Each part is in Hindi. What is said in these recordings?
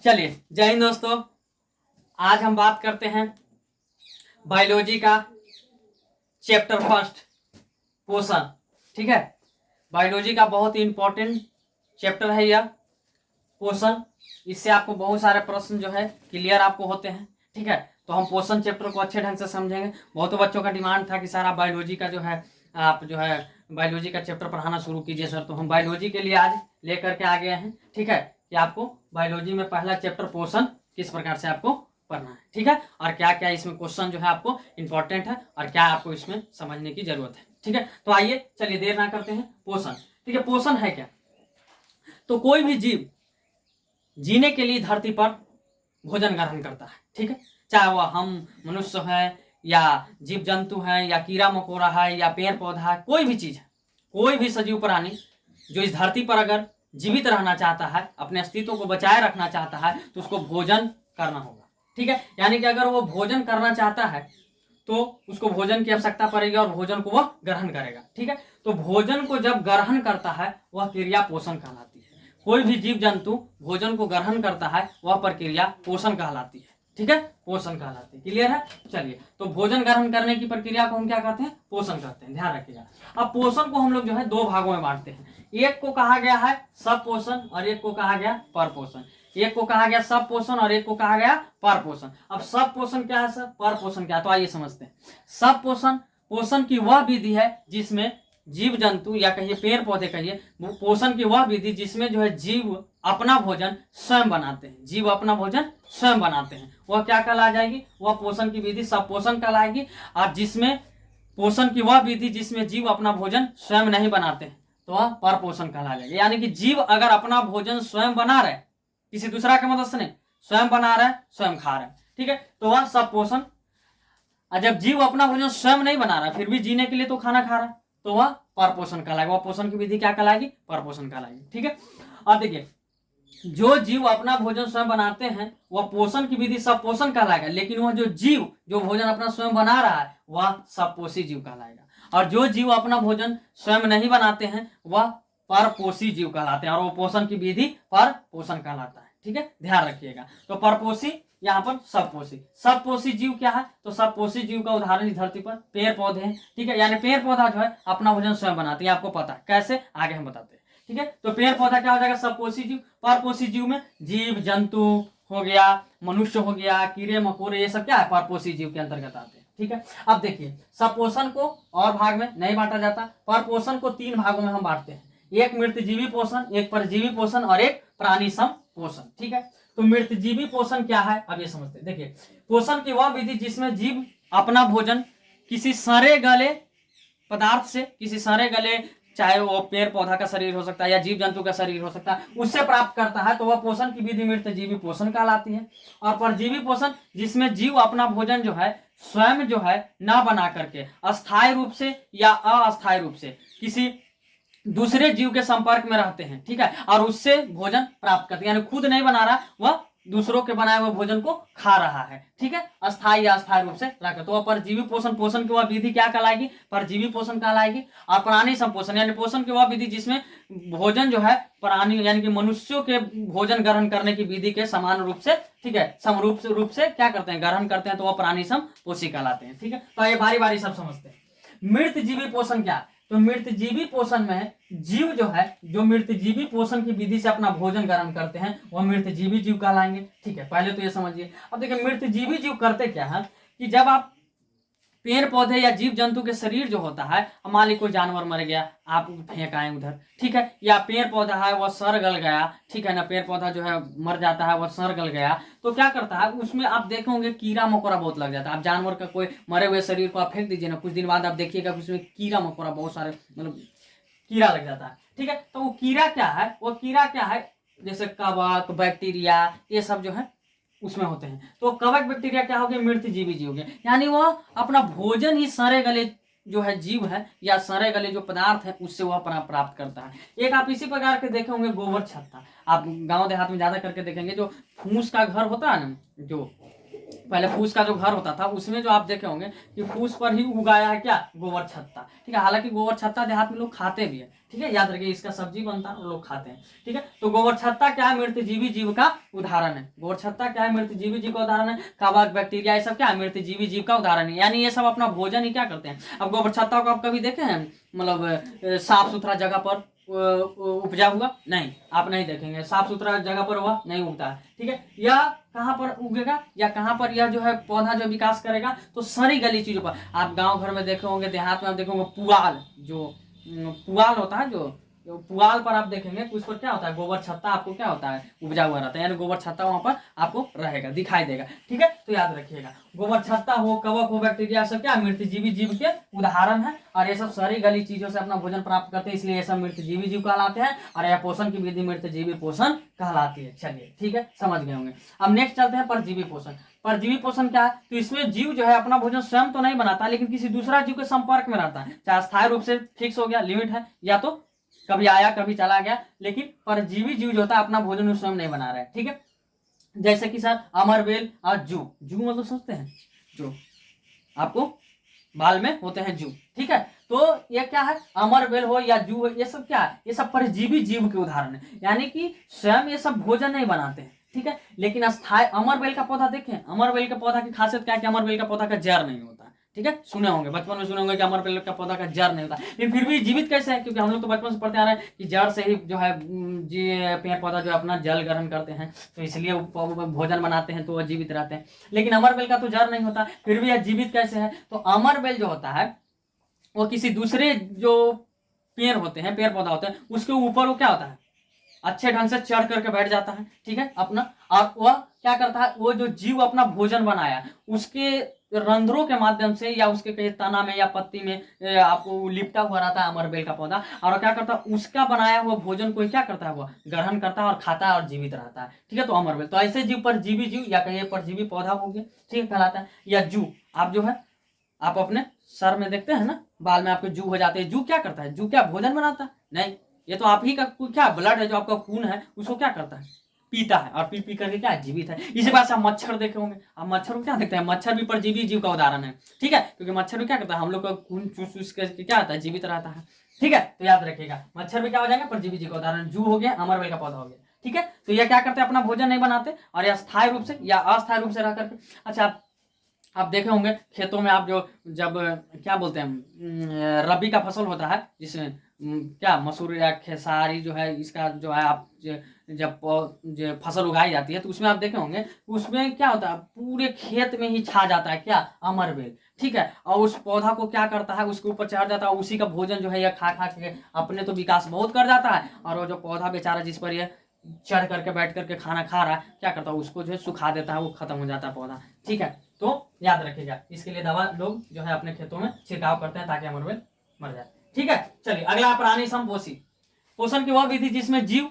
चलिए जय हिंद दोस्तों। आज हम बात करते हैं बायोलॉजी का चैप्टर फर्स्ट पोषण। ठीक है, बायोलॉजी का बहुत ही इंपॉर्टेंट चैप्टर है यह पोषण। इससे आपको बहुत सारे प्रश्न जो है क्लियर आपको होते हैं। ठीक है, तो हम पोषण चैप्टर को अच्छे ढंग से समझेंगे। बहुत बच्चों का डिमांड था कि सर आप बायोलॉजी का जो है बायोलॉजी का चैप्टर पढ़ाना शुरू कीजिए सर। तो हम बायोलॉजी के लिए आज लेकर के आ गए हैं। ठीक है, कि आपको बायोलॉजी में पहला चैप्टर पोषण किस प्रकार से आपको पढ़ना है। ठीक है, और क्या क्या इसमें क्वेश्चन जो है आपको इंपॉर्टेंट है और क्या आपको इसमें समझने की जरूरत है। ठीक है, तो आइए चलिए देर ना करते हैं। पोषण, ठीक है, पोषण है क्या? तो कोई भी जीव जीने के लिए धरती पर भोजन ग्रहण करता है। ठीक है, चाहे वह हम मनुष्य हैं या जीव जंतु हैं या कीड़ा मकोड़ा है या पेड़ पौधा है, कोई भी चीज है, कोई भी सजीव प्राणी जो इस धरती पर अगर जीवित रहना चाहता है, अपने अस्तित्व को बचाए रखना चाहता है, तो उसको भोजन करना होगा। ठीक है, यानी कि अगर वो भोजन करना चाहता है तो उसको भोजन की आवश्यकता पड़ेगी और भोजन को वह ग्रहण करेगा। ठीक है, तो भोजन को जब ग्रहण करता है वह क्रिया पोषण कहलाती है। कोई भी जीव जंतु भोजन को ग्रहण करता है वह प्रक्रिया पोषण कहलाती है। ठीक है, पोषण कहलाती है। क्लियर है? चलिए, तो भोजन ग्रहण करने की प्रक्रिया को हम क्या कहते हैं? पोषण कहते हैं। ध्यान रखिएगा। अब पोषण को हम लोग जो है दो भागों में बांटते हैं। एक को कहा गया है सब पोषण और एक को कहा गया पर पोषण। एक को कहा गया सब पोषण और एक को कहा गया पर पोषण। अब सब पोषण क्या है सर, पर पोषण क्या है, तो आइए समझते हैं। सब पोषण पोषण की वह विधि है जिसमें जीव जंतु या कहिए पेड़ पौधे कहिए, पोषण की वह विधि जिसमें जो है जीव अपना भोजन स्वयं बनाते हैं। जीव अपना भोजन स्वयं बनाते हैं, वह क्या कहला जाएगी? वह पोषण की विधि सब पोषण कहलाएगी। और जिसमें पोषण की वह विधि जिसमें जीव अपना भोजन स्वयं नहीं बनाते हैं तो वह पर पोषण कहला जाएगा। यानी कि जीव अगर अपना भोजन स्वयं बना रहे, किसी दूसरा के मदद से नहीं, स्वयं बना रहे स्वयं खा रहे, ठीक है, तो वह सब पोषण। और जब जीव अपना भोजन स्वयं नहीं बना रहा फिर भी जीने के लिए तो खाना खा रहा है तो वह पर पोषण कहलाएगा। वह पोषण की विधि क्या कहलाएगी? पर पोषण कहलाएगी। ठीक है, और देखिए जो जीव अपना भोजन स्वयं बनाते हैं वह पोषण की विधि सब पोषण कहलाएगा, लेकिन वह जो जीव जो भोजन अपना स्वयं बना रहा है वह सब पोषी जीव कहलाएगा। और जो जीव अपना भोजन स्वयं नहीं बनाते हैं वह पर पोषी जीव कहलाते हैं और वो पोषण की विधि पर पोषण कहलाता है। ठीक है, ध्यान रखिएगा। तो परपोषी, यहाँ पर सब पोषी जीव क्या है? तो सब पोषी जीव का उदाहरण इस धरती पर पेड़ पौधे हैं। ठीक है, यानी पेड़ पौधा जो है अपना भोजन स्वयं बनाते हैं। आपको पता है कैसे, आगे हम बताते हैं। ठीक है, तो पेड़ पौधा क्या हो जाएगा? सब पोषी जीव। परपोषी जीव में जीव जंतु हो गया, मनुष्य हो गया, कीड़े मकोड़े, ये सब क्या है? परपोषी जीव के अंतर्गत आते हैं। ठीक है, अब देखिए सब पोषण को और भाग में नहीं बांटा जाता। पर पोषण को तीन भागों में हम बांटते हैं। एक मृतजीवी पोषण, एक परजीवी पोषण और एक प्राणी सम पोषण। ठीक है, तो मृतजीवी पोषण क्या है अब ये समझते हैं। देखिए पोषण की वह विधि जिसमें जीव अपना भोजन किसी सड़े गले पदार्थ से, किसी सड़े गले, चाहे वो पेड़ पौधा का शरीर हो सकता है या जीव जंतु का शरीर हो सकता है, उससे प्राप्त करता है तो वह पोषण की विधि मृतजीवी पोषण कहलाती है। और परजीवी पोषण जिसमें जीव अपना भोजन जो है स्वयं जो है न बना करके अस्थायी रूप से या अस्थायी रूप से किसी दूसरे जीव के संपर्क में रहते हैं। ठीक है, और उससे भोजन प्राप्त करते हैं, यानी खुद नहीं बना रहा, वह दूसरों के बनाए हुए भोजन को खा रहा है। ठीक है, अस्थायी या अस्थायी रूप से रखकर, तो वह परजीवी पोषण, पोषण की वह विधि क्या कहलाएगी? परजीवी पोषण कहलाएगी। और प्राणी संपोषण यानी पोषण की वह विधि जिसमें भोजन जो है प्राणी यानी कि मनुष्यों के भोजन ग्रहण करने की विधि के समान रूप से, ठीक है, समरूप रूप से क्या करते हैं? ग्रहण करते हैं, तो वह प्राणी संपोषी कहलाते हैं। ठीक है, तो ये बारी बारी सब समझते हैं। मृतजीवी पोषण क्या? तो मृतजीवी पोषण में जीव जो है, जो मृतजीवी पोषण की विधि से अपना भोजन ग्रहण करते हैं वह मृतजीवी जीव कहलाएंगे। ठीक है, पहले तो ये समझिए। अब देखिए मृतजीवी जीव करते क्या है कि जब आप पेड़ पौधे या जीव जंतु के शरीर जो होता है, मान ली कोई जानवर मर गया, आप फेंक आए उधर, ठीक है, या पेड़ पौधा है वह सड़ गल गया, ठीक है ना, पेड़ पौधा जो है मर जाता है, वह सड़ गल गया, तो क्या करता है उसमें आप देखोगे कीड़ा मकोड़ा बहुत लग जाता है। आप जानवर का कोई मरे हुए शरीर को आप फेंक दीजिए ना, कुछ दिन बाद आप देखिएगा उसमें कीड़ा मकोड़ा बहुत सारे, मतलब कीड़ा लग जाता है। ठीक है, तो वो कीड़ा क्या है? वो कीड़ा क्या है? जैसे कवक, बैक्टीरिया, ये सब जो है उसमें होते हैं। तो कवक बैक्टीरिया क्या हो गए? मृतजीवी जीव हो गए, यानी वह अपना भोजन ही सड़े गले जो है जीव है या सड़े गले जो पदार्थ है उससे वह प्राप्त करता है। एक आप इसी प्रकार के देखे होंगे गोबर छत्ता, आप गांव देहात में ज्यादा करके देखेंगे, जो फूस का घर होता है ना, जो पहले फूस का जो घर होता था उसमें जो आप देखे होंगे कि फूस पर ही उगाया है क्या, गोबर छत्ता। ठीक है, हालांकि गोबर छत्ता देहात में लोग खाते भी है। ठीक है, याद रखिए इसका सब्जी बनता है और लोग खाते हैं। ठीक है, तो गोबर छत्ता क्या है, मृतजीवी जीव का उदाहरण है। गोबर छत्ता क्या है, मृतजीवी जीव का उदाहरण है। कवक, बैक्टीरिया, ये सब क्या है, मृतजीवी जीव का उदाहरण है। यानी ये सब अपना भोजन ही क्या करते हैं। अब गोबर छत्ता को आप कभी देखे हैं मतलब साफ सुथरा जगह पर उपजा हुआ? नहीं, आप नहीं देखेंगे। साफ सुथरा जगह पर हुआ नहीं उगता है। ठीक है, यह कहाँ पर उगेगा या कहाँ पर यह जो है पौधा जो विकास करेगा, तो सड़ी गली चीजों पर। आप गांव घर में देखे होंगे, देहात में आप देखे होंगे पुआल, जो पुआल होता है, जो पुआल पर आप देखेंगे उस पर क्या होता है, गोबर छत्ता आपको क्या होता है, उपजा हुआ रहता है। यानी गोबर छत्ता वहां पर आपको रहेगा, दिखाई देगा। ठीक है, तो याद रखिएगा गोबर छत्ता हो, कवक हो, बैक्टीरिया, सब क्या मृतजीवी जीव के उदाहरण है। और ये सब सारी गली चीजों से अपना भोजन प्राप्त करते हैं, इसलिए ये सब मृतजीवी जीव कहलाते हैं। और यह पोषण की विधि मृतजीवी पोषण कहलाती है। चलिए ठीक है, समझ गए होंगे। अब नेक्स्ट चलते हैं परजीवी पोषण। परजीवी पोषण क्या है, तो इसमें जीव जो है अपना भोजन स्वयं तो नहीं बनाता, लेकिन किसी दूसरा जीव के संपर्क में रहता है। चाहे स्थायी रूप से फिक्स हो गया, लिमिट है, या तो कभी आया कभी चला गया, लेकिन परजीवी जीव जो होता है अपना भोजन स्वयं नहीं बना रहा है। ठीक है, जैसे कि सर अमरबेल और जू। जू मतलब सोचते हैं जो आपको बाल में होते हैं जू। ठीक है, तो ये क्या है, अमरबेल हो या जू हो, ये सब क्या है, ये सब परजीवी जीव के उदाहरण है। यानी कि स्वयं ये सब भोजन नहीं बनाते हैं। ठीक है, लेकिन अस्थायी अमरबेल का पौधा देखें, अमरबेल के पौधा की खासियत क्या है कि अमरबेल का पौधा का जड़ नहीं होता। ठीक है, सुने होंगे, बचपन में सुने होंगे कि अमरबेल का पौधा का जड़ नहीं होता, लेकिन फिर भी जीवित कैसे है, क्योंकि हम लोग तो बचपन से पढ़ते आ रहे हैं कि जड़ से ही जो है जी पेड़ पौधा जो अपना जल ग्रहण करते हैं, तो इसलिए वो भोजन बनाते हैं, तो वो जीवित रहते हैं। लेकिन अमरबेल का तो जड़ नहीं होता, फिर भी यह जीवित कैसे है, तो अमरबेल जो होता है वो किसी दूसरे जो पेड़ होते हैं, पेड़ पौधा होते हैं, उसके ऊपर वो क्या होता है, अच्छे ढंग से चढ़ करके बैठ जाता है। ठीक है, अपना, और वह क्या करता है, वो जो जीव अपना भोजन बनाया उसके रंध्रों के माध्यम से या उसके कहीं तना में या पत्ती में आपको लिपटा हुआ रहता है अमरबेल का पौधा, और क्या करता है, उसका बनाया हुआ भोजन को क्या करता है, वो ग्रहण करता है और खाता है और जीवित रहता है। ठीक है, तो अमरबेल, तो ऐसे जीव परजीवी जीव या कहीं परजीवी पौधा हो गया। ठीक है, कहलाता है। या जू, आप जो है आप अपने सर में देखते हैं ना, बाल में आपके जू हो जाते हैं। जू क्या करता है, जू क्या भोजन बनाता है? नहीं, ये तो आप ही का क्या ब्लड है, जो आपका खून है उसको क्या करता है, पीता है, और पी करके क्या जीवित है। इसी बात से आप मच्छर देखे होंगे, आप मच्छर को क्या देखते हैं, मच्छर भी परजीवी जीव का उदाहरण है। ठीक है, क्योंकि मच्छर भी क्या करता है, हम लोग का खून चूस चूस करके क्या आता है, जीवित रहता है। ठीक है, तो याद रखिएगा मच्छर भी क्या हो जाएगा, परजीवी जीव का उदाहरण। जू हो गया, अमरबेल का पौधा हो गया। ठीक है, तो ये क्या करते हैं, अपना भोजन नहीं बनाते, और यह स्थायी रूप से या अस्थायी रूप से रह करके। अच्छा, आप देखे होंगे खेतों में, आप जो जब क्या बोलते हैं रबी का फसल होता है, जिसमें क्या मसूर या खेसारी जो है, इसका जो है आप जब जो फसल उगाई जाती है, तो उसमें आप देखे होंगे उसमें क्या होता है, पूरे खेत में ही छा जाता है क्या, अमरबेल। ठीक है, और उस पौधा को क्या करता है, उसके ऊपर चढ़ जाता है, उसी का भोजन जो है यह खा खा के अपने तो विकास बहुत कर जाता है, और वो जो पौधा बेचारा जिस पर यह चढ़ करके बैठ करके खाना खा रहा है, क्या करता है, उसको जो है सुखा देता है, वो खत्म हो जाता है पौधा। ठीक है, तो याद रखिएगा, इसके लिए दवा लोग जो है अपने खेतों में छिड़काव करते हैं ताकि अमरबेल मर जाए। ठीक है, चलिए अगला, प्राणी संपोषी पोषण की वह विधि जिसमें जीव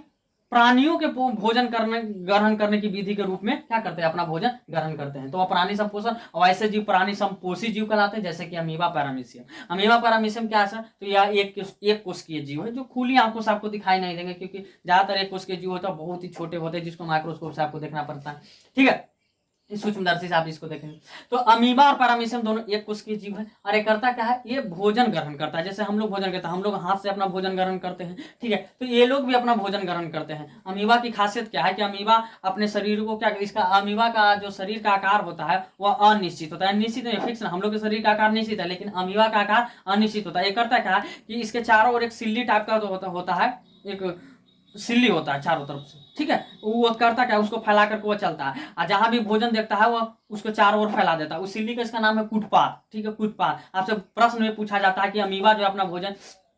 प्राणियों के भोजन ग्रहण करने की विधि के रूप में क्या करते हैं, अपना भोजन ग्रहण करते हैं, तो प्राणी संपोषण। और ऐसे जीव प्राणी संपोषी जीव कहलाते हैं, जैसे कि अमीबा पैरामीशियम। अमीबा पैरामीशियम क्या है, तो यह एक कोशिकीय जीव है, जो खुली आंखों से आपको दिखाई नहीं देंगे, क्योंकि ज्यादातर एक कोशिकीय जीव होता है, बहुत ही छोटे होते हैं, जिसको माइक्रोस्कोप से आपको देखना पड़ता है। ठीक है, सूक्ष्मदर्शी से आप इसको देखेंगे, तो अमीबा और पैरामीशियम दोनों एक कोशिकीय जीव है। और ये करता क्या है, ये भोजन ग्रहण करता है, जैसे हम लोग भोजन करते हैं, हम लोग हाथ से अपना भोजन ग्रहण करते हैं। ठीक है, तो ये लोग भी अपना भोजन ग्रहण करते हैं। अमीबा की खासियत क्या है कि अमीबा अपने शरीर को क्या, इसका अमीबा का जो शरीर का आकार होता है वह अनिश्चित होता है, निश्चित नहीं फिक्स ना, हम लोग के शरीर का आकार निश्चित है, लेकिन अमीबा का आकार अनिश्चित होता है। ये करता क्या है कि इसके चारों ओर एक सिल्ली टाइप का होता है, एक सिल्ली होता है चारों तरफ से। ठीक है, वो करता क्या, उसको फैला करके वो चलता है, और जहां भी भोजन देखता है वो उसको चारों ओर फैला देता है। उस सिल्ली का इसका नाम है कुटपाद। ठीक है, कुटपाद। आपसे प्रश्न में पूछा जाता है कि अमीबा जो अपना भोजन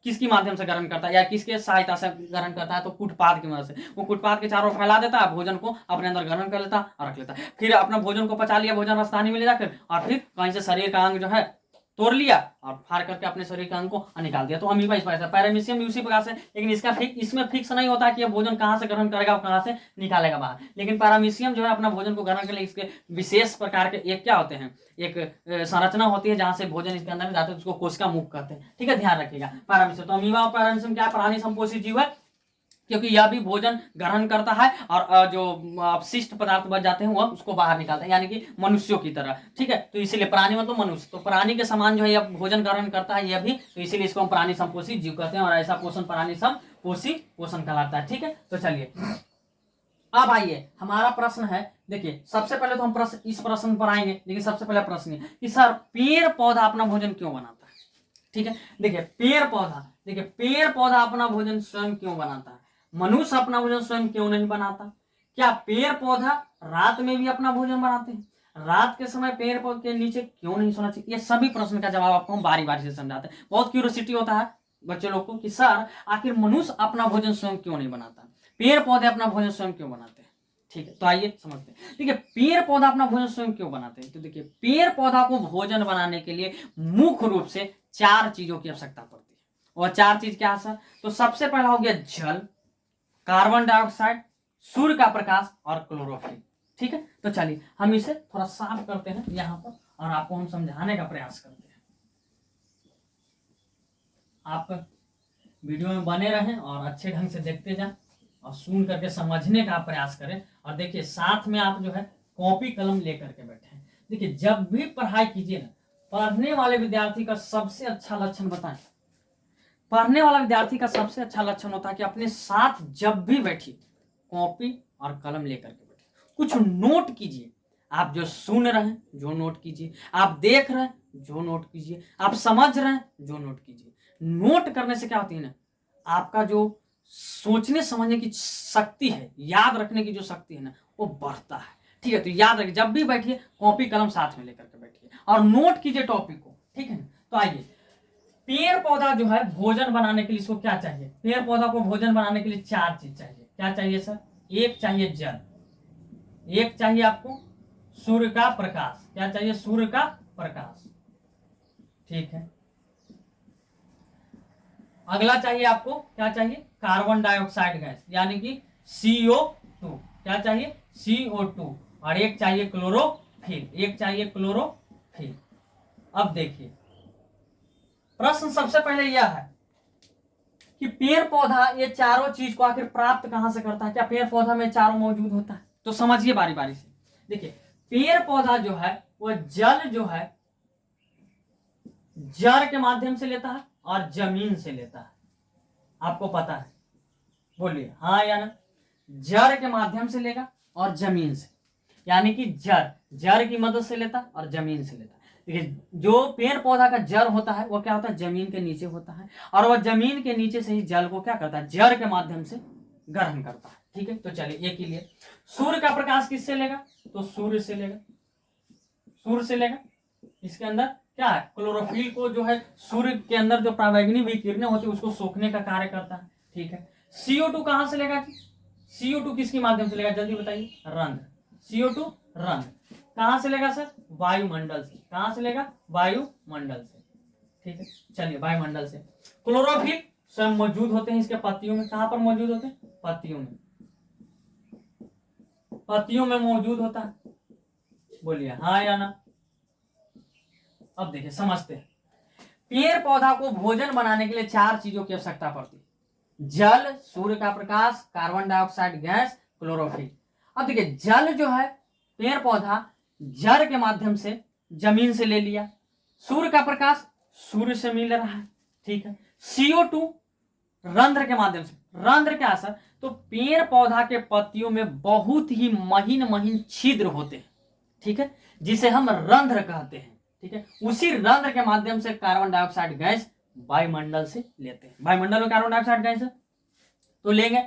किसकी माध्यम से ग्रहण करता है या किसके सहायता से ग्रहण करता है, तो कुटपाद की मदद से। वो कुटपाद के चारों ओर फैला देता है, भोजन को अपने अंदर ग्रहण कर लेता और रख लेता है, फिर अपना भोजन को पचा लिया, भोजन राजधानी में ले जाकर, और फिर कहीं से शरीर का अंग जो है तोड़ लिया और फाड़ करके अपने शरीर के अंग को निकाल दिया। तो अमीबा इस प्रकार से, पैरामीशियम भी उसी प्रकार से, लेकिन इसमें फिक्स नहीं होता कि यह भोजन कहां से ग्रहण करेगा और कहां से निकालेगा बाहर। लेकिन पैरामीशियम जो है अपना भोजन को ग्रहण के लिए इसके विशेष प्रकार के एक क्या होते हैं, एक संरचना होती है जहां से भोजन इसके अंदर जाते हैं, उसको कोशिका मुख कहते हैं। ठीक है, ध्यान रखिएगा पैरामीशियम। तो अमीबा और पैरामीशियम क्या, प्राणी संपोषी जीव है, क्योंकि यह भी भोजन ग्रहण करता है और जो अपशिष्ट पदार्थ बच जाते हैं वह उसको बाहर निकालता है, यानी कि मनुष्यों की तरह। ठीक है, तो इसीलिए प्राणी मतलब मनुष्य, तो प्राणी के समान जो है यह भोजन ग्रहण करता है यह भी, तो इसीलिए इसको हम प्राणी संपोषी जीव कहते हैं, और ऐसा पोषण प्राणी संपोषी पोषण कहलाता है। ठीक है, तो चलिए अब आइए हमारा प्रश्न है, देखिए सबसे पहले तो हम इस प्रश्न पर आएंगे, लेकिन सबसे पहला प्रश्न है कि सर पेड़ पौधा अपना भोजन क्यों बनाता है। ठीक है, देखिए पेड़ पौधा अपना भोजन स्वयं क्यों बनाता है, मनुष्य अपना भोजन स्वयं क्यों नहीं बनाता। क्या पेड़ पौधा रात में भी अपना भोजन बनाते हैं, रात के समय पेड़ पौधे के नीचे क्यों नहीं सोना चाहिए, ये सभी प्रश्न का जवाब आपको हम बारी बारी से समझाते हैं। बहुत क्यूरियोसिटी होता है बच्चे लोग को कि सर आखिर मनुष्य अपना भोजन स्वयं क्यों नहीं बनाता, पेड़ पौधे अपना भोजन स्वयं क्यों बनाते हैं। ठीक है, तो आइए समझते हैं। देखिए पेड़ पौधा अपना भोजन स्वयं क्यों बनाते हैं, तो देखिए पेड़ पौधा को भोजन बनाने के लिए मुख्य रूप से 4 चीजों की आवश्यकता पड़ती है, और 4 चीज क्या है सर, तो सबसे पहला हो गया जल, कार्बन डाइऑक्साइड, सूर्य का प्रकाश और क्लोरोफिल। ठीक है, तो चलिए हम इसे थोड़ा साफ करते हैं यहाँ पर और आपको हम समझाने का प्रयास करते हैं। आप वीडियो में बने रहें और अच्छे ढंग से देखते जाएं और सुन करके समझने का प्रयास करें, और देखिए साथ में आप जो है कॉपी कलम लेकर के बैठे। देखिए जब भी पढ़ाई कीजिए ना, पढ़ने वाले विद्यार्थी का सबसे अच्छा लक्षण बताएं, पढ़ने वाला विद्यार्थी का सबसे अच्छा लक्षण होता है कि अपने साथ जब भी बैठिए कॉपी और कलम लेकर के बैठिए, कुछ नोट कीजिए। आप जो सुन रहे हैं जो नोट कीजिए, आप देख रहे हैं जो नोट कीजिए, आप समझ रहे हैं जो नोट कीजिए। नोट करने से क्या होती है ना, आपका जो सोचने समझने की शक्ति है, याद रखने की जो शक्ति है ना, वो बढ़ता है। ठीक है, तो याद रखिए जब भी बैठिए कॉपी कलम साथ में लेकर के बैठिए और नोट कीजिए टॉपिक को। ठीक है, तो आइए पेड़ पौधा जो है भोजन बनाने के लिए इसको क्या चाहिए, पेड़ पौधा को भोजन बनाने के लिए 4 चीज चाहिए। क्या चाहिए सर, एक चाहिए जल, एक चाहिए आपको सूर्य का प्रकाश, क्या चाहिए, सूर्य का प्रकाश। ठीक है, अगला चाहिए आपको, क्या चाहिए, कार्बन डाइऑक्साइड गैस यानी कि CO2, क्या चाहिए, CO2, और एक चाहिए क्लोरोफिल, एक चाहिए क्लोरोफिल। अब देखिए प्रश्न सबसे पहले यह है कि पेड़ पौधा ये चारों चीज को आखिर प्राप्त कहां से करता है, क्या पेड़ पौधा में चारों मौजूद होता है, तो समझिए बारी बारी से। देखिए पेड़ पौधा जो है वह जल जो है जड़ के माध्यम से लेता है और जमीन से लेता है, आपको पता है, बोलिए हाँ या ना, जड़ के माध्यम से लेगा और जमीन से, यानी कि जड़ की मदद से लेता और जमीन से लेता। देखिए जो पेड़ पौधा का जड़ होता है वो क्या होता है, जमीन के नीचे होता है, और वह जमीन के नीचे से ही जल को क्या करता है, जड़ के माध्यम से ग्रहण करता है। ठीक है, तो चलिए एक ही लिए सूर्य का प्रकाश किससे लेगा, तो सूर्य से लेगा, सूर्य से लेगा। इसके अंदर क्या है, क्लोरोफिल को जो है सूर्य के अंदर जो पराबैंगनी विकिरणें होती है उसको सोखने का कार्य करता है। ठीक है, CO2 कहां से लेगा जी, CO2 किसके माध्यम से लेगा, जल्दी बताइए, रंध्र, CO2 रंध्र कहां से लेगा सर, वायुमंडल से, कहां से लेगा, वायुमंडल से। ठीक है, चलिए वायुमंडल से। क्लोरोफिल स्वयं मौजूद होते हैं इसके पत्तियों में, कहां पर मौजूद होते हैं, पत्तियों में, पत्तियों में मौजूद होता है, बोलिए हाँ या ना। अब देखिए समझते हैं, पेड़ पौधा को भोजन बनाने के लिए 4 चीजों की आवश्यकता पड़ती है, जल, सूर्य का प्रकाश, कार्बन डाइऑक्साइड गैस, क्लोरोफिल। अब देखिए जल जो है पेड़ पौधा जड़ के माध्यम से जमीन से ले लिया, सूर्य का प्रकाश सूर्य से मिल रहा है। ठीक है, CO2 रंध्र के माध्यम से, रंध्र क्या सर, तो पेड़ पौधा के पत्तियों में बहुत ही महीन महीन छिद्र होते हैं। ठीक है, जिसे हम रंध्र कहते हैं। ठीक है, उसी रंध्र के माध्यम से कार्बन डाइऑक्साइड गैस वायुमंडल से लेते हैं, वायुमंडल में कार्बन डाइऑक्साइड गैस है तो लेंगे,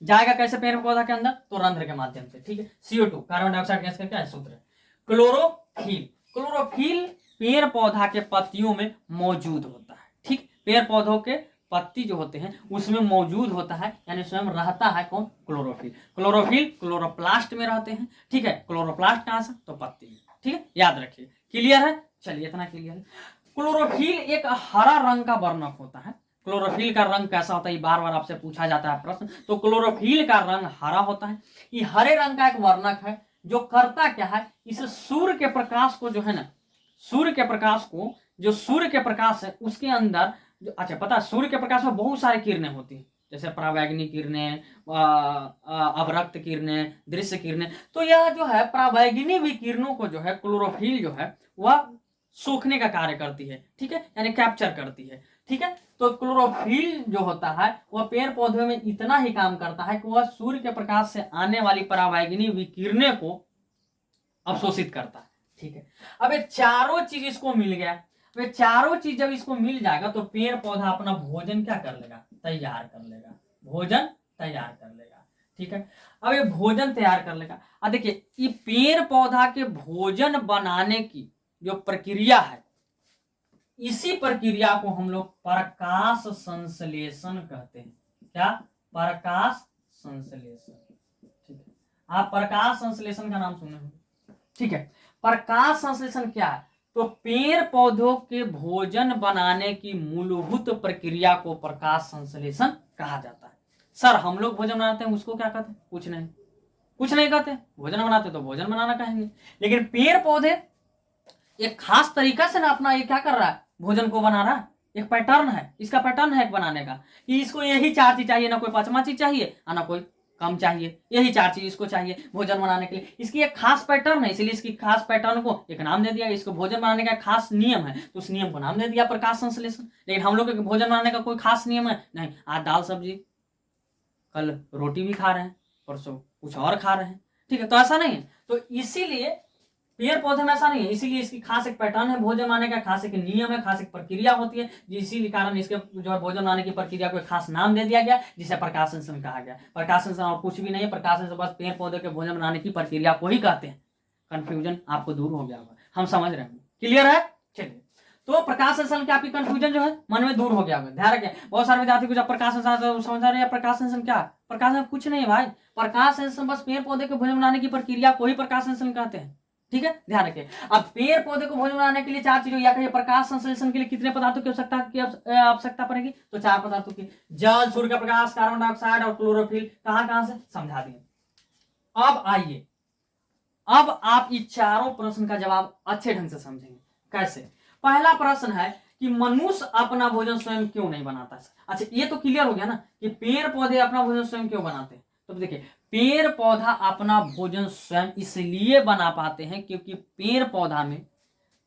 जाएगा कैसे पेड़ पौधा के अंदर, तो रंध्र के माध्यम से। ठीक है, CO2 कार्बन डाइऑक्साइड गैस का क्या है सूत्र है, क्लोरोफिल, क्लोरोफिल पेड़ पौधा के पत्तियों में मौजूद होता है। ठीक, पेड़ पौधों के पत्ती जो होते हैं उसमें मौजूद होता है, यानी स्वयं रहता है कौन, क्लोरोफिल। क्लोरोफिल क्लोरोप्लास्ट में रहते हैं। ठीक है, क्लोरोप्लास्ट कहां से, तो पत्ती में। ठीक है, याद रखिए, क्लियर है, चलिए इतना क्लियर है। क्लोरोफिल एक हरा रंग का वर्णक होता है, क्लोरोफिल का रंग कैसा होता है, बार बार आपसे पूछा जाता है प्रश्न, तो क्लोरोफिल का रंग हरा होता है। ये हरे रंग का एक वर्णक है जो करता क्या है, इस सूर्य के प्रकाश को जो है ना, सूर्य के प्रकाश को, जो सूर्य के प्रकाश है उसके अंदर अच्छा पता है सूर्य के प्रकाश में बहुत सारी किरणें होती हैं। जैसे पराबैंगनी किरणें, अवरक्त किरणें, दृश्य किरणें। तो यह जो है पराबैंगनी विकिरणों को जो है क्लोरोफिल जो है वह सोखने का कार्य करती है, ठीक है, यानी कैप्चर करती है, ठीक है। तो क्लोरोफिल जो होता है वह पेड़ पौधों में इतना ही काम करता है कि वह सूर्य के प्रकाश से आने वाली पराबैंगनी विकिरणें को अवशोषित करता है, ठीक है। अब ये चारों चीज इसको मिल गया, वे चारों चीज जब इसको मिल जाएगा तो पेड़ पौधा अपना भोजन क्या कर लेगा, तैयार कर लेगा, भोजन तैयार कर लेगा, ठीक है। अब ये भोजन तैयार कर लेगा। अब देखिए ये पेड़ पौधा के भोजन बनाने की जो प्रक्रिया है, इसी प्रक्रिया को हम लोग प्रकाश संश्लेषण कहते हैं। क्या? प्रकाश संश्लेषण, ठीक है। आप प्रकाश संश्लेषण का नाम सुने होंगे, ठीक है। प्रकाश संश्लेषण क्या है? तो पेड़ पौधों के भोजन बनाने की मूलभूत प्रक्रिया को प्रकाश संश्लेषण कहा जाता है। सर हम लोग भोजन बनाते हैं उसको क्या कहते हैं? कुछ नहीं, कुछ नहीं कहते। भोजन बनाते तो भोजन बनाना कहेंगे, लेकिन पेड़ पौधे एक खास तरीका से ना अपना ये क्या कर रहा है, भोजन को बना रहा है। एक पैटर्न है, इसका पैटर्न है एक बनाने का कि इसको यही चार चीज चाहिए, ना कोई पांचवा चीज चाहिए और ना कोई कम चाहिए, यही चार चीज इसको चाहिए भोजन बनाने के लिए। इसकी एक खास पैटर्न है, इसलिए इसकी खास पैटर्न को एक नाम दे दिया। इसको भोजन बनाने का खास नियम है तो उस नियम को नाम दे दिया प्रकाश संश्लेषण। लेकिन हम लोग के भोजन बनाने का कोई खास नियम है नहीं। आज दाल सब्जी, कल रोटी भी खा रहे हैं, परसों कुछ और खा रहे हैं, ठीक है। तो ऐसा नहीं है। तो इसीलिए पेड़ पौधे में ऐसा नहीं है, इसीलिए इसकी खास एक पैटर्न है भोजन बनाने का, खास एक नियम है, खास एक प्रक्रिया होती है, इसी कारण इसके जो है भोजन बनाने की प्रक्रिया को एक खास नाम दे दिया गया जिसे प्रकाश संश्लेषण कहा गया। प्रकाश संश्लेषण और कुछ भी नहीं है, प्रकाश संश्लेषण बस पेड़ पौधे के भोजन बनाने की प्रक्रिया को ही कहते हैं। कंफ्यूजन आपको दूर हो गया होगा, हम समझ रहे हैं, क्लियर है? चलिए, तो प्रकाश संश्लेषण की आपकी कंफ्यूजन जो है मन में दूर हो गया होगा। ध्यान रखें, बहुत सारे विद्यार्थी को जब प्रकाश संश्लेषण समझ रहे हैं, प्रकाश संश्लेषण क्या? प्रकाश संश्लेषण कुछ नहीं भाई, प्रकाश संश्लेषण बस पेड़ पौधे के भोजन बनाने की प्रक्रिया को ही प्रकाश संश्लेषण कहते हैं, ठीक है। ध्यान रखें, अब पेड़ पौधे को भोजन बनाने के लिए चार चीजों या कहिए प्रकाश संश्लेषण के लिए कितने पदार्थों की आवश्यकता पड़ेगी? तो चार पदार्थों की, जल, सूर्य का प्रकाश, कार्बन डाइऑक्साइड और क्लोरोफिल। कहां से समझा दिए। अब आइए, अब आप ये चारों प्रश्न का जवाब अच्छे ढंग से समझेंगे। कैसे? पहला प्रश्न है कि मनुष्य अपना भोजन स्वयं क्यों नहीं बनाता? अच्छा, ये तो क्लियर हो गया ना कि पेड़ पौधे अपना भोजन स्वयं क्यों बनाते हैं। तो देखिए, पेड़ पौधा अपना भोजन स्वयं इसलिए बना पाते हैं क्योंकि पेड़ पौधा में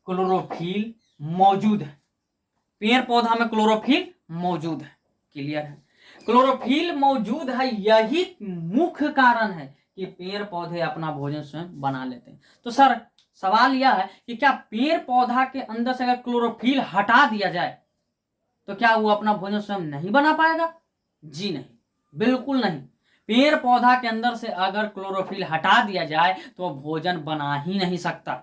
क्लोरोफिल मौजूद है। पेड़ पौधा में क्लोरोफिल मौजूद है, क्लियर है? क्लोरोफिल मौजूद है, यही मुख्य कारण है कि पेड़ पौधे अपना भोजन स्वयं बना लेते हैं। तो सर सवाल यह है कि क्या पेड़ पौधा के अंदर से अगर क्लोरोफिल हटा दिया जाए तो क्या वो अपना भोजन स्वयं नहीं बना पाएगा? जी नहीं, बिल्कुल नहीं। पेड़ पौधा के अंदर से अगर क्लोरोफिल हटा दिया जाए तो भोजन बना ही नहीं सकता।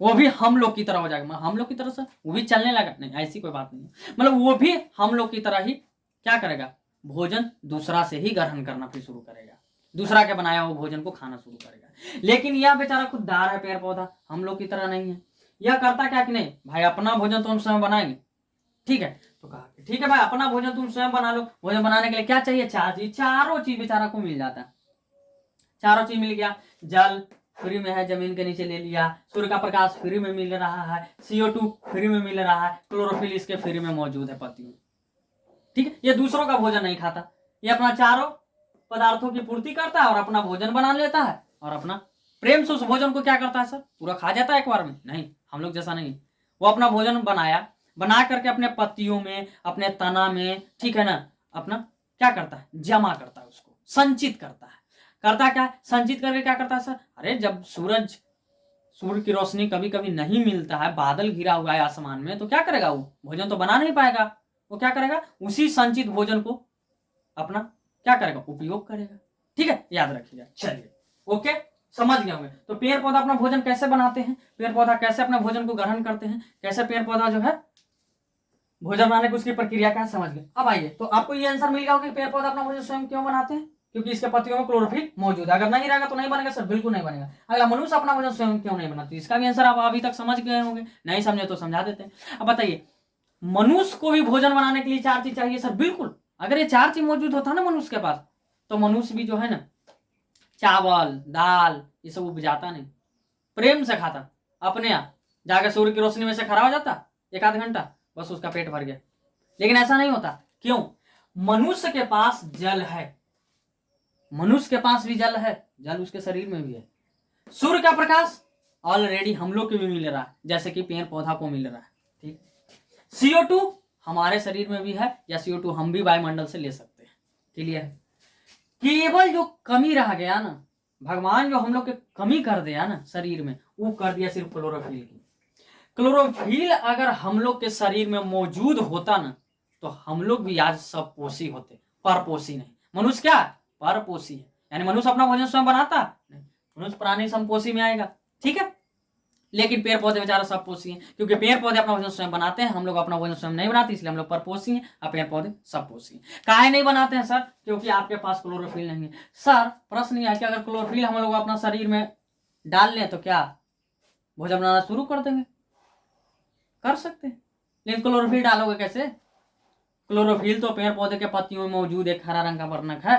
वो भी हम लोग की तरह हो जाएगा। हम लोग की तरह से वो भी चलने लगा नहीं, ऐसी कोई बात नहीं। मतलब वो भी हम लोग की तरह ही क्या करेगा, भोजन दूसरा से ही ग्रहण करना फिर शुरू करेगा, दूसरा के बनाया हुआ भोजन को खाना शुरू करेगा। लेकिन यह बेचारा खुददार है पेड़ पौधा, हम लोग की तरह नहीं है। यह करता क्या कि नहीं भाई, अपना भोजन तो हम स्वयं बनाएंगे, ठीक है। तो कहा ठीक है भाई, अपना भोजन तुम स्वयं बना लो। भोजन बनाने के लिए क्या चाहिए? चार चीज, चारों चीज बेचारा को मिल जाता है। चारों चीज मिल गया, जल फ्री में है, जमीन के नीचे ले लिया, सूर्य का प्रकाश फ्री में मिल रहा है, CO2 फ्री में मिल रहा है, क्लोरोफिल इसके फ्री में मौजूद है पत्तियों, ठीक है। ये दूसरों का भोजन नहीं खाता, ये अपना चारों पदार्थों की पूर्ति करता है और अपना भोजन बना लेता है और अपना प्रेम से उस भोजन को क्या करता है सर, पूरा खा जाता है एक बार में? नहीं, हम लोग जैसा नहीं। वो अपना भोजन बना करके अपने पत्तियों में, अपने तना में, ठीक है ना, अपना क्या करता है, जमा करता है, उसको संचित करता है। करता क्या? संचित करके क्या करता है सर? अरे जब सूर्य की रोशनी कभी कभी नहीं मिलता है, बादल घिरा हुआ है आसमान में, तो क्या करेगा? वो भोजन तो बना नहीं पाएगा। वो क्या करेगा? उसी संचित भोजन को अपना क्या करेगा, उपयोग करेगा, ठीक है। याद रखिएगा। चलिए, ओके, समझ गए होंगे। तो पेड़ पौधा अपना भोजन कैसे बनाते हैं, पेड़ पौधा कैसे अपने भोजन को ग्रहण करते हैं, कैसे पेड़ पौधा जो है भोजन बनाने की उसकी प्रक्रिया क्या है, समझ गए। अब आइए, तो आपको ये आंसर मिल गया होगा कि पेड़ पौधा अपना भोजन स्वयं क्यों बनाते हैं, क्योंकि इसके पत्तियों में क्लोरोफिल मौजूद है। अगर नहीं रहेगा तो नहीं बनेगा सर, बिल्कुल नहीं बनेगा। अगला, मनुष्य अपना भोजन स्वयं क्यों नहीं बनाते, इसका भी आंसर आप अभी तक समझ गए होंगे। नहीं समझे तो समझा देते हैं। अब बताइए, मनुष्य को भी भोजन बनाने के लिए चार चीज चाहिए सर, बिल्कुल। अगर ये चार चीज मौजूद होता ना मनुष्य के पास, तो मनुष्य भी जो है ना चावल दाल ये सब उपजाता नहीं, प्रेम से खाता, अपने यहाँ जाकर सूर्य की रोशनी में से खड़ा हो जाता 1 आध घंटा, बस उसका पेट भर गया। लेकिन ऐसा नहीं होता, क्यों? मनुष्य के पास जल है, मनुष्य के पास भी जल है, जल उसके शरीर में भी है। सूर्य का प्रकाश ऑलरेडी हम लोग को भी मिल रहा है, जैसे कि पेड़ पौधा को मिल रहा है। ठीक, CO2 हमारे शरीर में भी है, या CO2 हम भी वायुमंडल से ले सकते हैं। क्लियर है? केवल जो कमी रह गया ना, भगवान जो हम लोग के कमी कर दिया ना शरीर में, वो कर दिया सिर्फ क्लोरोफिल की। क्लोरोफिल अगर हम लोग के शरीर में मौजूद होता ना, तो हम लोग भी आज सब पोषी होते, परपोषी नहीं। मनुष्य क्या परपोषी है, यानी मनुष्य अपना भोजन स्वयं बनाता नहीं, मनुष्य प्राणी संपोषी में आएगा। ठीक है, लेकिन पेड़ पौधे बेचारा सब पोषी हैं, क्योंकि पेड़ पौधे अपना भोजन स्वयं बनाते हैं, हम लोग अपना भोजन स्वयं नहीं बनाते, इसलिए हम लोग परपोषी हैं, और पेड़ पौधे सब पोषी हैं। काहे नहीं बनाते हैं सर? क्योंकि आपके पास क्लोरोफिल नहीं है। सर प्रश्न यह है कि अगर क्लोरोफिल हम लोग अपना शरीर में डाल लें तो क्या भोजन बनाना शुरू कर देंगे? कर सकते हैं, लेकिन क्लोरोफिल डालोगे कैसे? क्लोरोफिल तो पेड़ पौधे के पत्तियों में मौजूद एक हरा रंग का वर्णक है,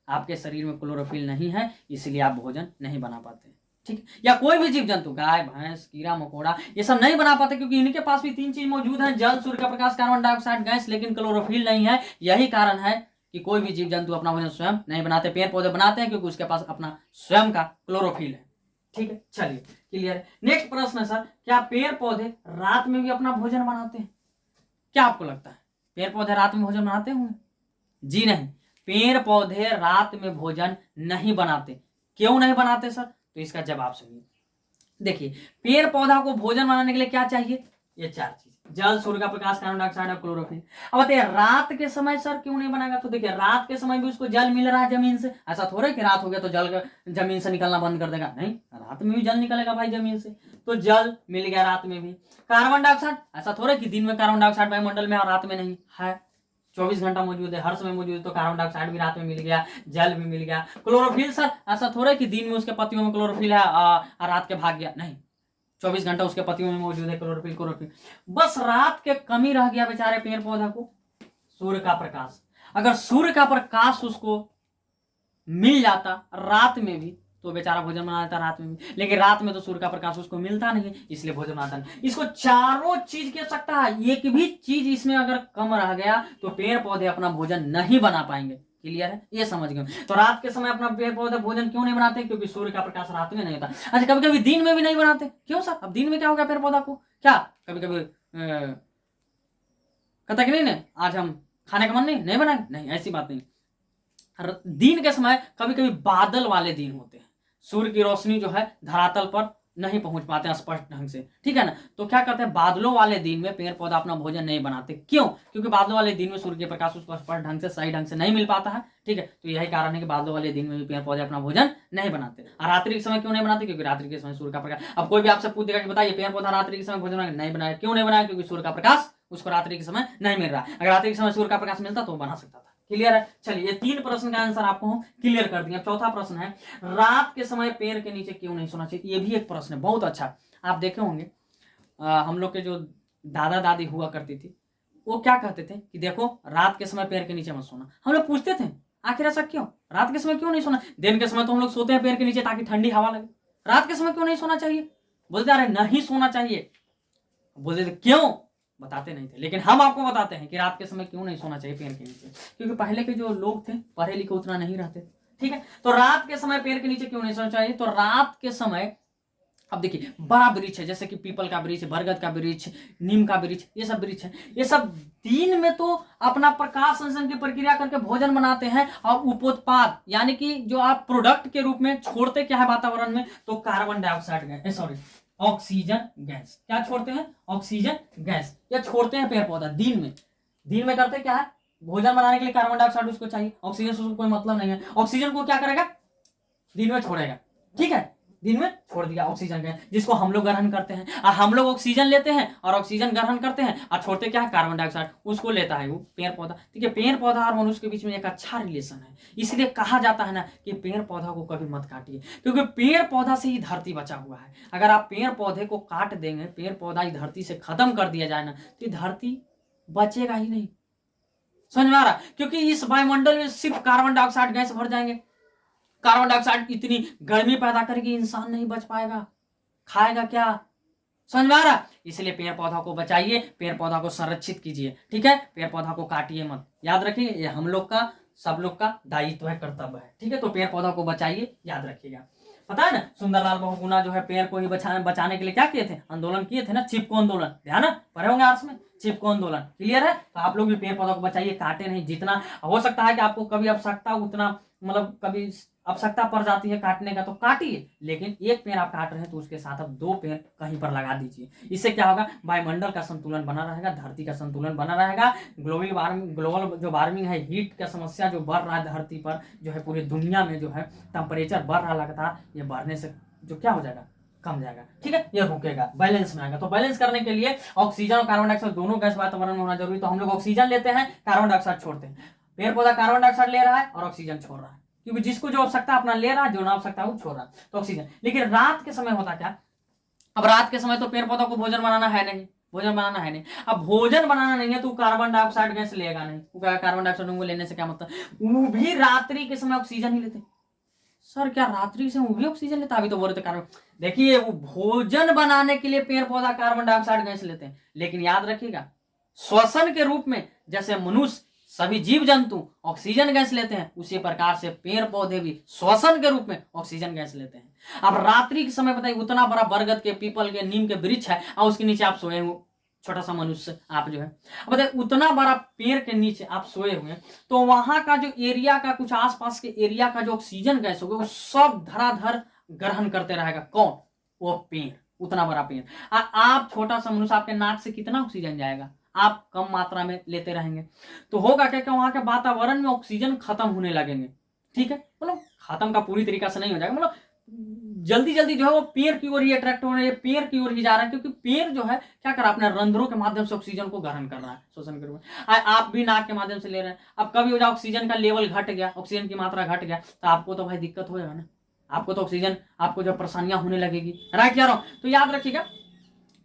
आपके शरीर में क्लोरोफिल नहीं है, इसलिए आप भोजन नहीं बना पाते। ठीक, या कोई भी जीव जंतु, गाय भैंस कीड़ा मकोड़ा, ये सब नहीं बना पाते, क्योंकि इनके पास भी 3 चीज मौजूद है, जल, सूर्य का प्रकाश, कार्बन डाइऑक्साइड गैस, लेकिन क्लोरोफिल नहीं है। यही कारण है कि कोई भी जीव जंतु अपना भोजन स्वयं नहीं बनाते। पेड़ पौधे बनाते हैं क्योंकि उसके पास अपना स्वयं का क्लोरोफिल है। ठीक है, चलिए क्लियर। नेक्स्ट प्रश्न है सर, क्या पेड़ पौधे रात में भी अपना भोजन बनाते हैं? क्या आपको लगता है पेड़ पौधे रात में भोजन बनाते होंगे? जी नहीं, पेड़ पौधे रात में भोजन नहीं बनाते। क्यों नहीं बनाते सर? तो इसका जवाब सुनिए। देखिए, पेड़ पौधा को भोजन बनाने के लिए क्या चाहिए? ये 4 चीज, जल, सूर्य का प्रकाश, कार्बन डाइऑक्साइड और क्लोरोफिल। अब बताइए रात के समय सर क्यों नहीं बनाएगा? तो देखिए, रात के समय भी उसको जल मिल रहा है जमीन से। ऐसा थोड़ा कि रात हो गया तो जल जमीन से निकलना बंद कर देगा, नहीं, रात में भी जल निकलेगा भाई जमीन से। तो जल मिल गया रात में भी। कार्बन डाइऑक्साइड, ऐसा थोड़ा कि दिन में कार्बन डाइऑक्साइड वायुमंडल में और रात में नहीं है, 24 घंटा मौजूद है, हर समय मौजूद है। तो कार्बन डाइऑक्साइड भी रात में मिल गया, जल भी मिल गया। क्लोरोफिल सर, ऐसा थोड़ा कि दिन में उसके पत्तियों में क्लोरोफिल है और रात के भाग गया, नहीं, 24 घंटा उसके पत्तियों में मौजूद है क्लोरोफिल। बस रात के कमी रह गया बेचारे पेड़ पौधा को, सूर्य का प्रकाश। अगर सूर्य का प्रकाश उसको मिल जाता रात में भी, तो बेचारा भोजन बना लेता रात में भी, लेकिन रात में तो सूर्य का प्रकाश उसको मिलता नहीं, इसलिए भोजन बनाता नहीं। इसको चारों चीज की आवश्यकता है, एक भी चीज इसमें अगर कम रह गया तो पेड़ पौधे अपना भोजन नहीं बना पाएंगे। क्लियर है? ये समझ गए? तो रात के समय अपना पेड़ पौधे भोजन क्यों नहीं बनाते? क्योंकि सूर्य का प्रकाश रात में नहीं होता। अच्छा, कभी कभी दिन में भी नहीं बनाते, क्यों सर? अब दिन में क्या हो गया पेड़ पौधा को? क्या कभी कभी कहता कि नहीं आज हम खाने का मन नहीं बनाए, नहीं, ऐसी बात नहीं। दिन के समय कभी कभी बादल वाले दिन होते हैं, सूर्य की रोशनी जो है धरातल पर नहीं पहुंच पाते हैं स्पष्ट ढंग से। ठीक है ना? तो क्या करते हैं, बादलों वाले दिन में पेड़ पौधा अपना भोजन नहीं बनाते। क्यों? क्योंकि बादलों वाले दिन में सूर्य के प्रकाश उसको स्पष्ट ढंग से, सही ढंग से नहीं मिल पाता है। ठीक है, तो यही कारण है कि बादलों वाले दिन में भी पेड़ पौधे अपना भोजन नहीं बनाते। और रात्रि के समय क्यों नहीं बनाते? क्योंकि रात्रि के समय सूर्य का प्रकाश। अब कोई भी आपसे पूछ देगा कि बताइए पेड़ पौधा रात्रि के समय भोजन नहीं बनाया, क्यों नहीं बनाया? क्योंकि सूर्य का प्रकाश उसको रात्रि के समय नहीं मिल रहा। अगर रात्रि के समय सूर्य का प्रकाश मिलता तो वो बना सकता था। क्लियर है? चलिए, ये 3 प्रश्न का आंसर आपको क्लियर कर दिया। चौथा प्रश्न है, रात के समय पेड़ के नीचे क्यों नहीं सोना चाहिए? ये भी एक प्रश्न है बहुत अच्छा। आप देखे होंगे हम लोग के जो दादा दादी हुआ करती थी, वो क्या कहते थे कि देखो रात के समय पेड़ के नीचे मत सोना। हम लोग पूछते थे आखिर ऐसा क्यों, रात के समय क्यों नहीं सोना? दिन के समय तो हम लोग सोते हैं पेड़ के नीचे ताकि ठंडी हवा लगे, रात के समय क्यों नहीं सोना चाहिए? बोलते अरे नहीं सोना चाहिए। बोलते थे क्यों? बताते नहीं थे, लेकिन हम आपको बताते हैं कि रात के समय क्यों नहीं सोना चाहिए पेड़ के नीचे। क्योंकि पहले के जो लोग थे पढ़े लिखे उतना नहीं रहते। ठीक है, तो रात के समय पेड़ के नीचे क्यों नहीं सोना चाहिए? तो रात के समय, अब देखिए, बड़ा वृक्ष है जैसे कि पीपल का वृक्ष, बरगद का वृक्ष, नीम का वृक्ष, ये सब वृक्ष है, ये सब दिन में तो अपना प्रकाश संश्लेषण की प्रक्रिया करके भोजन बनाते हैं, और उपोत्पाद यानी कि जो आप प्रोडक्ट के रूप में छोड़ते क्या है वातावरण में, तो carbon dioxide gas, sorry oxygen gas. क्या छोड़ते हैं? Oxygen gas. ये छोड़ते हैं पेड़ पौधा दिन में करते क्या है, भोजन बनाने के लिए कार्बन डाइऑक्साइड उसको चाहिए, ऑक्सीजन से उसको कोई मतलब नहीं है। ऑक्सीजन को क्या करेगा? दिन में छोड़ेगा। ठीक है, दिन में छोड़ दिया ऑक्सीजन गैस, जिसको हम लोग ग्रहण करते हैं, और हम लोग ऑक्सीजन लेते हैं और ऑक्सीजन ग्रहण करते हैं, और छोड़ते क्या है? कार्बन डाइऑक्साइड, उसको लेता है वो पेड़ पौधा। ठीक है, पेड़ पौधा और मनुष्य के बीच में एक अच्छा रिलेशन है, इसलिए कहा जाता है ना कि पेड़ पौधा को कभी मत काटिए, क्योंकि पेड़ पौधा से ही धरती बचा हुआ है। अगर आप पेड़ पौधे को काट देंगे, पेड़ पौधा इस धरती से खत्म कर दिया जाए ना, तो धरती बचेगा ही नहीं। समझ में आ रहा? क्योंकि इस वायुमंडल में सिर्फ कार्बन डाइऑक्साइड गैस भर जाएंगे। कार्बन डाइऑक्साइड इतनी गर्मी पैदा करेगी, इंसान नहीं बच पाएगा, खाएगा क्या? समझ में आ रहा? इसलिए पेड़ पौधा को बचाइए, पेड़ पौधा को संरक्षित कीजिए, ठीक है? पेड़ पौधा को काटिए मत। याद रखिए, ये हम लोग का, सब लोग का दायित्व है, कर्तव्य है, ठीक है? तो पेड़ पौधा को बचाइए, याद रखिएगा। पता है ना, सुंदरलाल बहुगुणा जो है पेड़ को ही बचाने के लिए क्या किए थे? आंदोलन किए थे ना, चिपको आंदोलन, ध्यान है? पढ़े होंगे आर्ट्स में, चिपको आंदोलन। क्लियर है? तो आप लोग भी पेड़ पौधा को बचाइए, काटे नहीं। जितना हो सकता है कि आपको कभी आवश्यकता, उतना मतलब कभी आवश्यकता पड़ जाती है काटने का, तो काटिए, लेकिन एक पेड़ आप काट रहे हैं तो उसके साथ आप 2 पेड़ कहीं पर लगा दीजिए। इससे क्या होगा? वायुमंडल का संतुलन बना रहेगा, धरती का संतुलन बना रहेगा। ग्लोबल जो वार्मिंग है, हीट का समस्या जो बढ़ रहा है धरती पर, जो है पूरी दुनिया में जो है टेम्परेचर बढ़ रहा लगातार, ये बढ़ने से जो क्या हो जाएगा? कम जाएगा, ठीक है? ये रुकेगा, बैलेंस में आएगा। तो बैलेंस करने के लिए ऑक्सीजन और कार्बन डाइऑक्साइड दोनों गैस वातावरण में होना जरूरी। तो हम लोग ऑक्सीजन लेते हैं, कार्बन डाइऑक्साइड छोड़ते हैं। पेड़ पौधा कार्बन डाइऑक्साइड ले रहा है और ऑक्सीजन छोड़ रहा है, क्योंकि जिसको जो आवश्यकता अपना ले रहा है, जो ना आवश्यकता वो छोड़ रहा है, तो ऑक्सीजन। लेकिन रात के समय होता क्या? अब रात के समय तो पेड़ पौधा को भोजन बनाना है नहीं, भोजन बनाना है नहीं। अब भोजन बनाना नहीं है तो कार्बन डाइऑक्साइड गैस लेगा नहीं। कार्बन डाइऑक्साइड लेने से क्या मतलब? वो भी रात्रि के समय ऑक्सीजन ही लेते। सर क्या रात्रि से वो भी ऑक्सीजन लेता? अभी तो बोल रहे थे कार्बन। देखिए, वो भोजन बनाने के लिए पेड़ पौधा कार्बन डाइऑक्साइड गैस लेते हैं, लेकिन याद रखिएगा, श्वसन के रूप में जैसे मनुष्य, सभी जीव जंतु ऑक्सीजन गैस लेते हैं, उसी प्रकार से पेड़ पौधे भी श्वसन के रूप में ऑक्सीजन गैस लेते हैं। अब रात्रि के समय बताइए, उतना बड़ा बरगद के, पीपल के, नीम के वृक्ष है और उसके नीचे आप सोए हो, छोटा सा मनुष्य आप जो है, बताइए उतना बड़ा पेड़ के नीचे आप सोए हुए, तो वहां का जो एरिया का, कुछ आसपास के एरिया का जो ऑक्सीजन गैस होगा, वो सब धराधर ग्रहण करते रहेगा। कौन? वो पेड़, उतना बड़ा पेड़। आप छोटा सा मनुष्य, आपके नाक से कितना ऑक्सीजन जाएगा? आप कम मात्रा में लेते रहेंगे, तो होगा क्या? वहां के वातावरण में ऑक्सीजन खत्म होने लगेंगे, ठीक है? मतलब खत्म का पूरी तरीका से नहीं हो जाएगा, मतलब जल्दी जल्दी जो है वो पेड़ की ओर ही अट्रैक्ट हो रहे हैं, पेड़ की ओर ही जा रहा है, क्योंकि पेड़ जो है क्या कर रहा है? अपने रंध्रों के माध्यम से ऑक्सीजन को ग्रहण कर रहा है, श्वसन के रूप में। आप भी नाक के माध्यम से ले रहे हैं। अब कभी हो जाए ऑक्सीजन का लेवल घट गया, ऑक्सीजन की मात्रा घट गया, तो आपको तो भाई दिक्कत हो जाएगा ना, आपको तो ऑक्सीजन, आपको जो परेशानियां होने लगेगी, राइट कह रहा हूं? तो याद रखिएगा,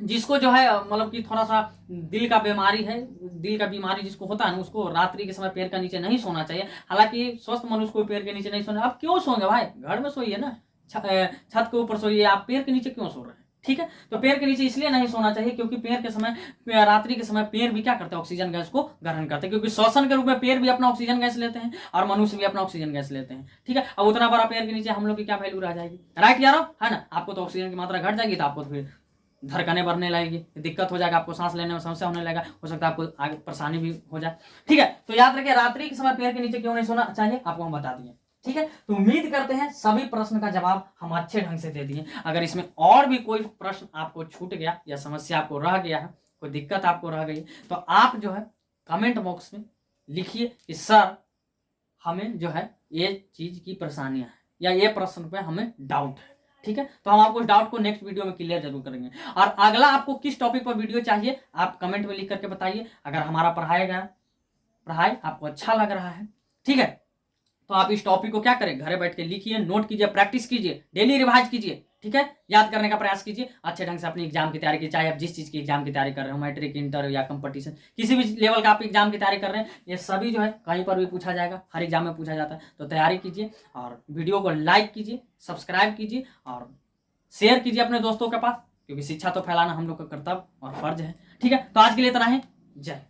जिसको जो है मतलब कि थोड़ा सा दिल का बीमारी है, दिल का बीमारी जिसको होता है ना, उसको रात्रि के समय पेड़ के नीचे नहीं सोना चाहिए। हालांकि स्वस्थ मनुष्य को पेड़ के नीचे नहीं सोना। आप क्यों सोएंगे भाई? घर में सोइए ना, छत के ऊपर सोइए, आप पेड़ के नीचे क्यों सो रहे हैं? ठीक है? तो पेड़ के नीचे इसलिए नहीं सोना चाहिए क्योंकि पेड़ के समय, रात्रि के समय पेड़ भी क्या करते हैं? ऑक्सीजन गैस को ग्रहण करते हैं, क्योंकि श्वसन के रूप में पेड़ भी अपना ऑक्सीजन गैस लेते हैं और मनुष्य भी अपना ऑक्सीजन गैस लेते हैं, ठीक है? अब उतना बड़ा पेड़ के नीचे हम लोग की क्या वैल्यू रह जाएगी, राइट यारो? है ना? आपको तो ऑक्सीजन की मात्रा घट जाएगी, तो आपको फिर धड़कने बढ़ने लगेगी, दिक्कत हो जाएगा, आपको सांस लेने में समस्या होने लगेगा, हो सकता है आपको आगे परेशानी भी हो जाए, ठीक है? तो याद रखिए, रात्रि के समय पेड़ के नीचे क्यों नहीं सोना चाहिए, आपको हम बता दिए, ठीक है? तो उम्मीद करते हैं सभी प्रश्न का जवाब हम अच्छे ढंग से दे दिए। अगर इसमें और भी कोई प्रश्न आपको छूट गया या समस्या आपको रह गया है, कोई दिक्कत आपको रह गई, तो आप जो है कमेंट बॉक्स में लिखिए कि सर हमें जो है ये चीज की परेशानियां है या ये प्रश्न पे हमें डाउट है, ठीक है? तो हम आपको इस डाउट को नेक्स्ट वीडियो में क्लियर जरूर करेंगे। और अगला आपको किस टॉपिक पर वीडियो चाहिए, आप कमेंट में लिख करके बताइए। अगर हमारा पढ़ाई आपको अच्छा लग रहा है, ठीक है, तो आप इस टॉपिक को क्या करें, घरे बैठ के लिखिए, नोट कीजिए, प्रैक्टिस कीजिए, डेली रिवाइज कीजिए, ठीक है? याद करने का प्रयास कीजिए, अच्छे ढंग से अपनी एग्जाम की तैयारी कीजिए। चाहे आप जिस चीज की एग्जाम की तैयारी कर रहे हो, मैट्रिक, इंटर या कंपटीशन, किसी भी लेवल का आप एग्जाम की तैयारी कर रहे हैं, ये सभी जो है कहीं पर भी पूछा जाएगा, हर एग्जाम में पूछा जाता है। तो तैयारी कीजिए और वीडियो को लाइक कीजिए, सब्सक्राइब कीजिए और शेयर कीजिए अपने दोस्तों के पास, क्योंकि शिक्षा तो फैलाना हम लोग का कर्तव्य और फर्ज है, ठीक है? तो आज के लिए इतना ही, जय।